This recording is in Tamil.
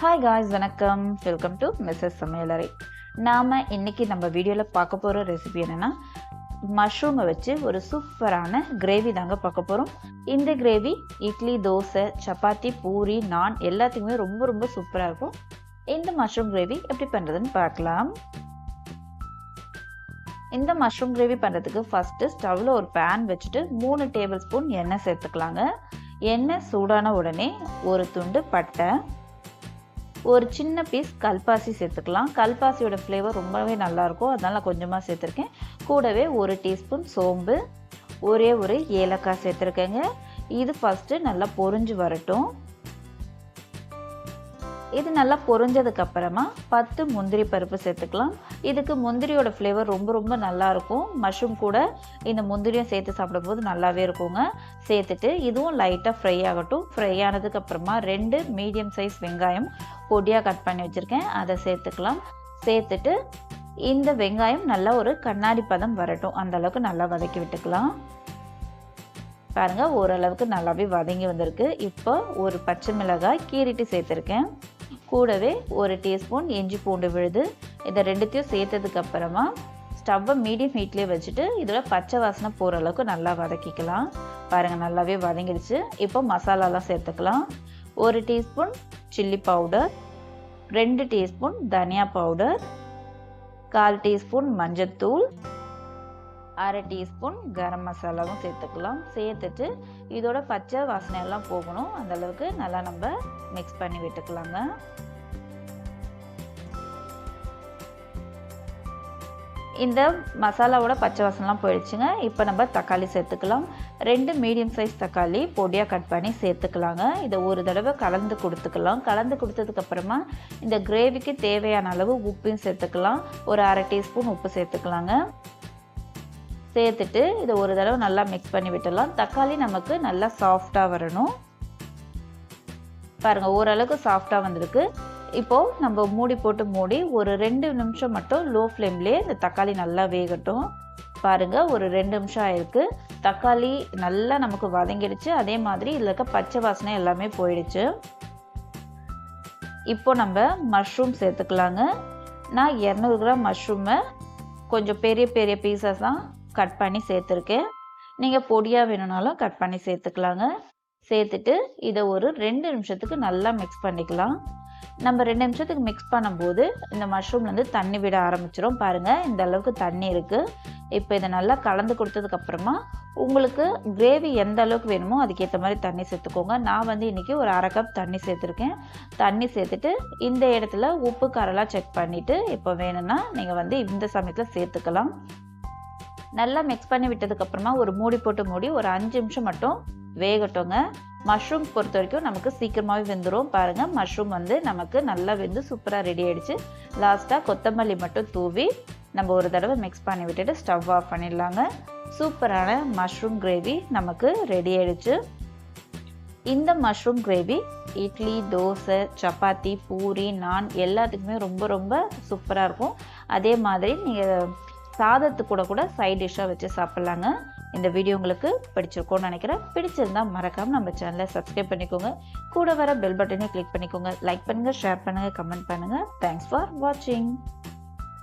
ஹாய் காய்ஸ், வணக்கம். Welcome to MrsSamalayarai. நாம் இன்றைக்கி நம்ம வீடியோவில் பார்க்க போகிற ரெசிபி என்னென்னா, மஷ்ரூமை வச்சு ஒரு சூப்பரான கிரேவி தாங்க பார்க்க போகிறோம். இந்த கிரேவி இட்லி, தோசை, சப்பாத்தி, பூரி, நான் எல்லாத்துக்குமே ரொம்ப ரொம்ப சூப்பராக இருக்கும். இந்த மஷ்ரூம் கிரேவி எப்படி பண்ணுறதுன்னு பார்க்கலாம். இந்த மஷ்ரூம் கிரேவி பண்ணுறதுக்கு ஃபஸ்ட்டு ஸ்டவ்வில் ஒரு பேன் வச்சுட்டு 3 டேபிள் ஸ்பூன் எண்ணெய் சேர்த்துக்கலாங்க. எண்ணெய் சூடான உடனே ஒரு துண்டு பட்டை, ஒரு சின்ன பீஸ் கல்பாசி சேர்த்துக்கலாம். கல்பாசியோட ஃப்ளேவர் ரொம்பவே நல்லாயிருக்கும், அதனால் கொஞ்சமாக சேர்த்துருக்கேன். கூடவே 1 டீஸ்பூன் சோம்பு, ஒரே ஒரு ஏலக்காய் சேர்த்துருக்கேங்க. இது ஃபஸ்ட்டு நல்லா பொரிஞ்சு வரட்டும். இது நல்லா பொரிஞ்சதுக்கப்புறமா 10 முந்திரி பருப்பு சேர்த்துக்கலாம். இதுக்கு முந்திரியோட ஃப்ளேவர் ரொம்ப ரொம்ப நல்லாயிருக்கும். மஷ்ரூம் கூட இந்த முந்திரியும் சேர்த்து சாப்பிடும்போது நல்லாவே இருக்குங்க. சேர்த்துட்டு இதுவும் லைட்டாக ஃப்ரை ஆகட்டும். ஃப்ரை ஆனதுக்கப்புறமா 2 மீடியம் சைஸ் வெங்காயம் பொடியாக கட் பண்ணி வச்சுருக்கேன், அதை சேர்த்துக்கலாம். சேர்த்துட்டு இந்த வெங்காயம் நல்லா ஒரு கண்ணாடி பதம் வரட்டும், அந்தளவுக்கு நல்லா வதக்கி விட்டுக்கலாம். பாருங்கள், ஓரளவுக்கு நல்லாவே வதங்கி வந்திருக்கு. இப்போ ஒரு பச்சை மிளகாய் கீறிட்டு சேர்த்துருக்கேன். கூடவே 1 டீஸ்பூன் இஞ்சி பூண்டு விழுது. இதை ரெண்டுத்தையும் சேர்த்ததுக்கப்புறமா ஸ்டவ்வை மீடியம் ஹீட்லேயே வச்சுட்டு இதோட பச்சை வாசனை போகிற அளவுக்கு நல்லா வதக்கிக்கலாம். பாருங்கள், நல்லாவே வதங்கிடுச்சு. இப்போ மசாலாலாம் சேர்த்துக்கலாம். 1 டீஸ்பூன் சில்லி பவுடர், 2 டீஸ்பூன் தனியா பவுடர், 1/4 டீஸ்பூன் மஞ்சத்தூள், 1/2 டீஸ்பூன் கரம் மசாலாவும் சேர்த்துக்கலாம். சேர்த்துட்டு இதோட பச்சை வாசனையெல்லாம் போகணும், அந்தளவுக்கு நல்லா நம்ம மிக்ஸ் பண்ணி விட்டுக்கலாங்க. இந்த மசாலாவோட பச்சை வாசனைலாம் போயிடுச்சுங்க. இப்போ நம்ம தக்காளி சேர்த்துக்கலாம். 2 மீடியம் சைஸ் தக்காளி பொடியாக கட் பண்ணி சேர்த்துக்கலாங்க. இதை ஒரு தடவை கலந்து கொடுத்துக்கலாம். கலந்து கொடுத்ததுக்கப்புறமா இந்த கிரேவிக்கு தேவையான அளவு உப்பையும் சேர்த்துக்கலாம். ஒரு 1/2 டீஸ்பூன் உப்பு சேர்த்துக்கலாங்க. சேர்த்துட்டு இதை ஒரு தடவை நல்லா மிக்ஸ் பண்ணி விட்டுடலாம். தக்காளி நமக்கு நல்லா சாஃப்டாக வரணும். பாருங்கள், ஓரளவுக்கு சாஃப்டாக வந்திருக்கு. இப்போது நம்ம மூடி ஒரு 2 நிமிஷம் மட்டும் லோ ஃப்ளேம்லேயே இந்த தக்காளி நல்லா வேகட்டும். பாருங்கள், ஒரு 2 நிமிஷம் ஆயிருக்கு. தக்காளி நல்லா நமக்கு வதங்கிடுச்சு. அதே மாதிரி இதில் இருக்க பச்சை வாசனை எல்லாமே போயிடுச்சு. இப்போ நம்ம மஷ்ரூம் சேர்த்துக்கலாங்க. நான் 200 கிராம் மஷ்ரூமை கொஞ்சம் பெரிய பெரிய பீசஸ் தான் கட் பண்ணி சேர்த்துருக்கேன். நீங்கள் பொடியாக வேணும்னாலும் கட் பண்ணி சேர்த்துக்கலாங்க. சேர்த்துட்டு இதை ஒரு 2 நிமிஷத்துக்கு நல்லா மிக்ஸ் பண்ணிக்கலாம். நம்ம 2 நிமிஷத்துக்கு மிக்ஸ் பண்ணும்போது இந்த மஷ்ரூம்லேருந்து தண்ணி விட ஆரம்பிச்சிடும். பாருங்கள், இந்த அளவுக்கு தண்ணி இருக்குது. இப்போ இதை நல்லா கலந்து கொடுத்ததுக்கப்புறமா உங்களுக்கு கிரேவி எந்த அளவுக்கு வேணுமோ அதுக்கேற்ற மாதிரி தண்ணி சேர்த்துக்கோங்க. நான் இன்றைக்கி ஒரு 1/2 கப் தண்ணி சேர்த்துருக்கேன். தண்ணி சேர்த்துட்டு இந்த இடத்துல உப்பு காரெல்லாம் செக் பண்ணிவிட்டு இப்போ வேணும்னா நீங்கள் இந்த சமயத்தில் சேர்த்துக்கலாம். நல்லா மிக்ஸ் பண்ணி விட்டதுக்கப்புறமா ஒரு மூடி ஒரு 5 நிமிஷம் மட்டும் வேகட்டோங்க. மஷ்ரூம் பொறுத்த வரைக்கும் நமக்கு சீக்கிரமாகவே வெந்துடும். பாருங்கள், மஷ்ரூம் நமக்கு நல்லா வெந்து சூப்பராக ரெடி ஆகிடுச்சு. லாஸ்ட்டாக கொத்தமல்லி மட்டும் தூவி நம்ம ஒரு தடவை மிக்ஸ் பண்ணி விட்டுட்டு ஸ்டவ் ஆஃப் பண்ணிடலாங்க. சூப்பரான மஷ்ரூம் கிரேவி நமக்கு ரெடி ஆகிடுச்சு. இந்த மஷ்ரூம் கிரேவி இட்லி, தோசை, சப்பாத்தி, பூரி, நான் எல்லாத்துக்குமே ரொம்ப ரொம்ப சூப்பராக இருக்கும். அதே மாதிரி நீங்கள் சாதத்துக்கு கூட சைட் டிஷ்ஷாக வச்சு சாப்பிட்லாங்க. இந்த வீடியோ உங்களுக்கு பிடிச்சிருக்கோன்னு நினைக்கிறேன். பிடிச்சிருந்தால் மறக்காமல் நம்ம சேனலை சப்ஸ்கிரைப் பண்ணிக்கோங்க. கூட வர பெல் பட்டனையும் கிளிக் பண்ணிக்கோங்க. லைக் பண்ணுங்கள், ஷேர் பண்ணுங்கள், கமெண்ட் பண்ணுங்கள். தேங்க்ஸ் ஃபார் வாட்சிங்.